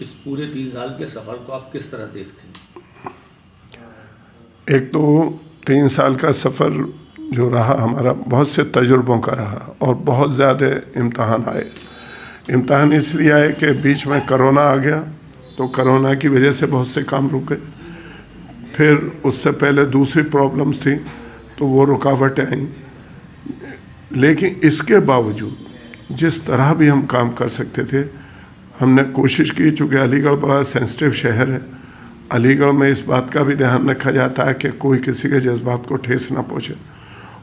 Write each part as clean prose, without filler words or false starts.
इस पूरे 3 साल के सफ़र को आप किस तरह देखते हैं? एक तो 3 साल का सफ़र जो रहा हमारा बहुत से तजुर्बों का रहा और बहुत ज़्यादा इम्तहान आए। इम्तहान इसलिए आए कि बीच में कोरोना आ गया, तो कोरोना की वजह से बहुत से काम रुक गए। फिर उससे पहले दूसरी प्रॉब्लम्स थी, तो वो रुकावटें आई। लेकिन इसके बावजूद जिस तरह भी हम काम कर सकते थे हमने कोशिश की। चूँकि अलीगढ़ बड़ा सेंसिटिव शहर है, अलीगढ़ में इस बात का भी ध्यान रखा जाता है कि कोई किसी के जज्बात को ठेस ना पहुँचे,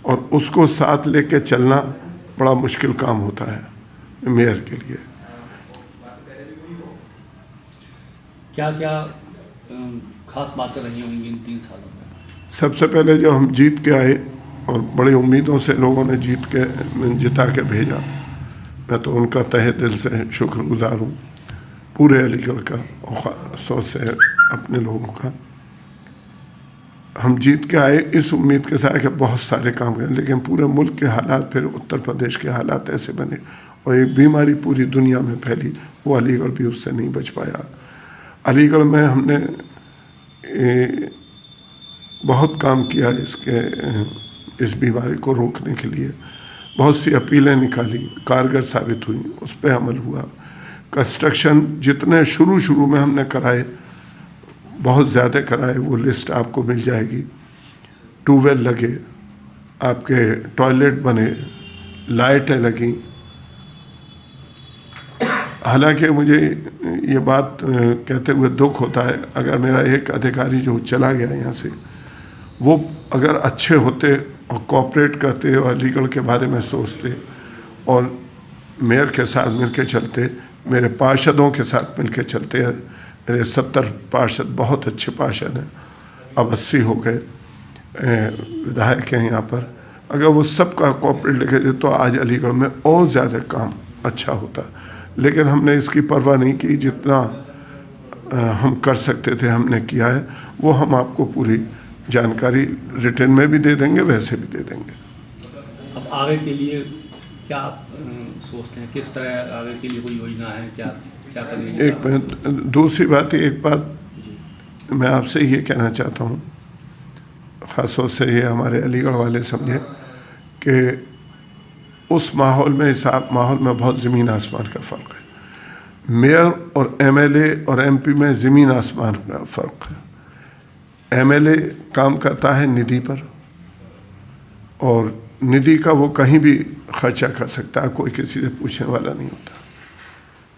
और उसको साथ लेके चलना बड़ा मुश्किल काम होता है मेयर के लिए। क्या क्या खास बातें रही होंगी इन 3 सालों में? सबसे पहले जो हम जीत के आए और बड़ी उम्मीदों से लोगों ने जिता के भेजा, मैं तो उनका तहे दिल से शुक्रगुजार हूँ, पूरे अलीगढ़ का और ख़ास से अपने लोगों का। हम जीत के आए इस उम्मीद के साथ कि बहुत सारे काम करें, लेकिन पूरे मुल्क के हालात, फिर उत्तर प्रदेश के हालात ऐसे बने और एक बीमारी पूरी दुनिया में फैली, वो अलीगढ़ भी उससे नहीं बच पाया। अलीगढ़ में हमने बहुत काम किया इस बीमारी को रोकने के लिए। बहुत सी अपीलें निकाली, कारगर साबित हुई, उस पर अमल हुआ। कंस्ट्रक्शन जितने शुरू में हमने कराए, बहुत ज़्यादा कराए, वो लिस्ट आपको मिल जाएगी। ट्यूबवेल लगे, आपके टॉयलेट बने, लाइटें लगी। हालांकि मुझे ये बात कहते हुए दुख होता है, अगर मेरा एक अधिकारी जो चला गया यहाँ से, वो अगर अच्छे होते और कोऑपरेट करते और अलीगढ़ के बारे में सोचते और मेयर के साथ मिलके चलते, मेरे पार्षदों के साथ मिलके चलते हैं। मेरे 70 पार्षद बहुत अच्छे पार्षद हैं, अब 80 हो गए विधायक हैं यहाँ पर। अगर वो सबका कोऑपरेट लेके तो आज अलीगढ़ में और ज़्यादा काम अच्छा होता। लेकिन हमने इसकी परवाह नहीं की, जितना हम कर सकते थे हमने किया है। वो हम आपको पूरी जानकारी रिटर्न में भी दे देंगे, वैसे भी दे देंगे। अब आगे के लिए क्या आप सोचते हैं, किस तरह आगे के लिए कोई योजना है, क्या क्या करने की? एक मिनट, दूसरी बात, एक बात मैं आपसे ये कहना चाहता हूँ, ख़ासतौर से ये हमारे अलीगढ़ वाले समझे कि उस माहौल में, इस माहौल में बहुत ज़मीन आसमान का फ़र्क है। मेयर और एमएलए और एमपी में ज़मीन आसमान का फ़र्क है। एमएलए काम करता है निधि पर, और निधि का वो कहीं भी खर्चा कर सकता है, कोई किसी से पूछने वाला नहीं होता।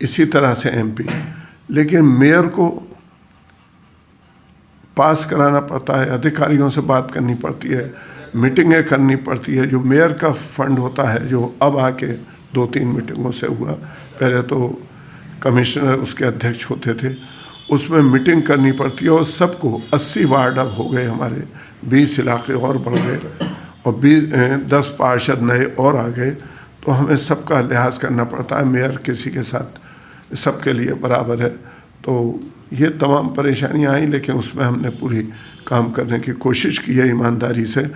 इसी तरह से एमपी, लेकिन मेयर को पास कराना पड़ता है, अधिकारियों से बात करनी पड़ती है, मीटिंगें करनी पड़ती है। जो मेयर का फंड होता है, जो अब आके 2-3 मीटिंगों से हुआ, पहले तो कमिश्नर उसके अध्यक्ष होते थे, उसमें मीटिंग करनी पड़ती है। और सबको 80 वार्ड अब हो गए हमारे, 20 इलाके और बढ़ गए और 10 पार्षद नए और आ गए, तो हमें सबका लिहाज करना पड़ता है। मेयर किसी के साथ सबके लिए बराबर है। तो ये तमाम परेशानियां आई, लेकिन उसमें हमने पूरी काम करने की कोशिश की है ईमानदारी से।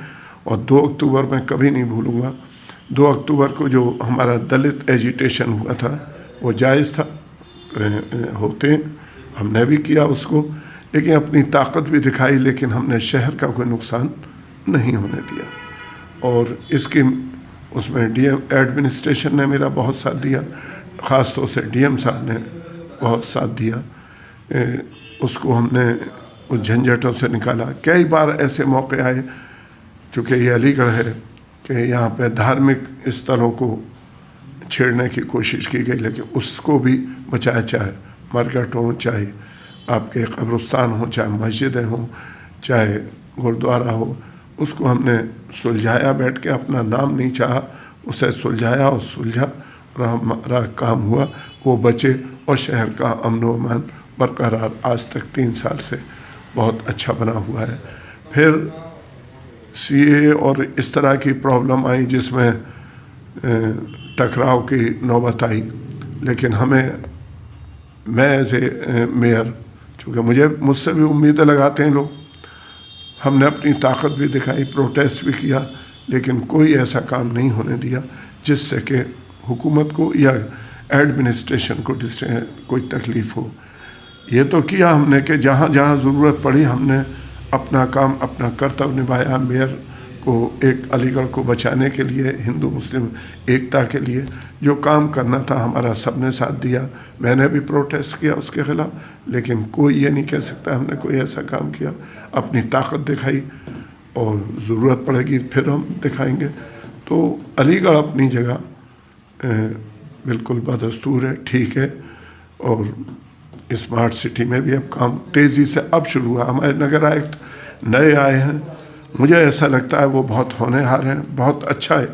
और 2 अक्टूबर मैं कभी नहीं भूलूंगा, 2 अक्टूबर को जो हमारा दलित एजिटेशन हुआ था, वो जायज़ था, होते हमने भी किया उसको, लेकिन अपनी ताकत भी दिखाई, लेकिन हमने शहर का कोई नुकसान नहीं होने दिया। और इसकी उसमें डीएम एडमिनिस्ट्रेशन ने मेरा बहुत साथ दिया, ख़ास तौर से डीएम साहब ने बहुत साथ दिया। उसको हमने उस झंझटों से निकाला। कई बार ऐसे मौके आए, चूँकि ये अलीगढ़ है, कि यहाँ पे धार्मिक स्थलों को छेड़ने की कोशिश की गई, लेकिन उसको भी बचाया, चाहे मार्केट हो, चाहे आपके कब्रिस्तान हो, चाहे मस्जिदें हों, चाहे गुरुद्वारा हो, उसको हमने सुलझाया बैठ के। अपना नाम नहीं चाहा, उसे सुलझाया और सुलझा और हमारा काम हुआ, वो बचे और शहर का अमन व अमान बरकरार आज तक 3 साल से बहुत अच्छा बना हुआ है। फिर सीए और इस तरह की प्रॉब्लम आई जिसमें टकराव की नौबत आई, लेकिन मैं एज ए मेयर, चूँकि मुझसे भी उम्मीदें लगाते हैं लोग, हमने अपनी ताकत भी दिखाई, प्रोटेस्ट भी किया, लेकिन कोई ऐसा काम नहीं होने दिया जिससे कि हुकूमत को या एडमिनिस्ट्रेशन को कोई तकलीफ़ हो। ये तो किया हमने कि जहाँ जहाँ ज़रूरत पड़ी हमने अपना काम, अपना कर्तव्य निभाया। मेयर को एक अलीगढ़ को बचाने के लिए, हिंदू मुस्लिम एकता के लिए जो काम करना था हमारा सबने साथ दिया। मैंने भी प्रोटेस्ट किया उसके खिलाफ, लेकिन कोई ये नहीं कह सकता हमने कोई ऐसा काम किया। अपनी ताकत दिखाई और ज़रूरत पड़ेगी फिर हम दिखाएंगे। तो अलीगढ़ अपनी जगह बिल्कुल बदस्तूर है, ठीक है। और स्मार्ट सिटी में भी अब काम तेज़ी से अब शुरू हुआ। हमारे नगर आयुक्त नए आए हैं, मुझे ऐसा लगता है वो बहुत होनहार हैं, बहुत अच्छा है,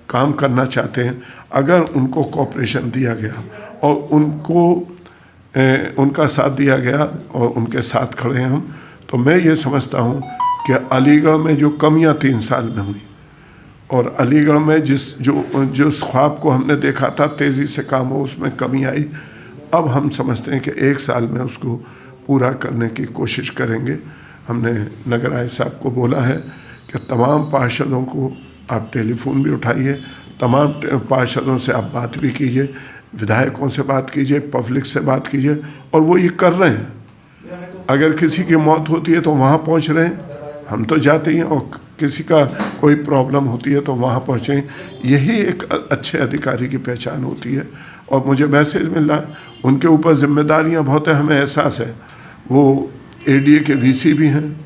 काम करना चाहते हैं। अगर उनको कोऑपरेशन दिया गया और उनका साथ दिया गया और उनके साथ खड़े हैं हम, तो मैं ये समझता हूँ कि अलीगढ़ में जो कमियाँ 3 साल में हुई और अलीगढ़ में जो ख्वाब को हमने देखा था तेज़ी से काम हो, उसमें कमी आई। अब हम समझते हैं कि 1 साल में उसको पूरा करने की कोशिश करेंगे। हमने नगर आयुक्त साहब को बोला है कि तमाम पार्षदों को आप टेलीफोन भी उठाइए, तमाम पार्षदों से आप बात भी कीजिए, विधायकों से बात कीजिए, पब्लिक से बात कीजिए, और वो ये कर रहे हैं। अगर किसी की मौत होती है तो वहाँ पहुँच रहे हैं, हम तो जाते ही हैं, और किसी का कोई प्रॉब्लम होती है तो वहाँ पहुँचें। यही एक अच्छे अधिकारी की पहचान होती है। और मुझे मैसेज मिला, उनके ऊपर जिम्मेदारियाँ बहुत है, हमें एहसास है। वो एडीए के वीसी भी हैं,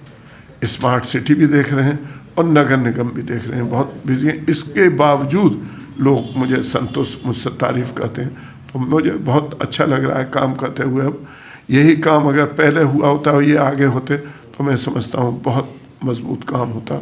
स्मार्ट सिटी भी देख रहे हैं और नगर निगम भी देख रहे हैं, बहुत बिजी हैं। इसके बावजूद लोग मुझे संतोष, मुझसे तारीफ़ करते हैं, तो मुझे बहुत अच्छा लग रहा है काम करते हुए। अब यही काम अगर पहले हुआ होता और ये आगे होते तो मैं समझता हूँ बहुत मजबूत काम होता।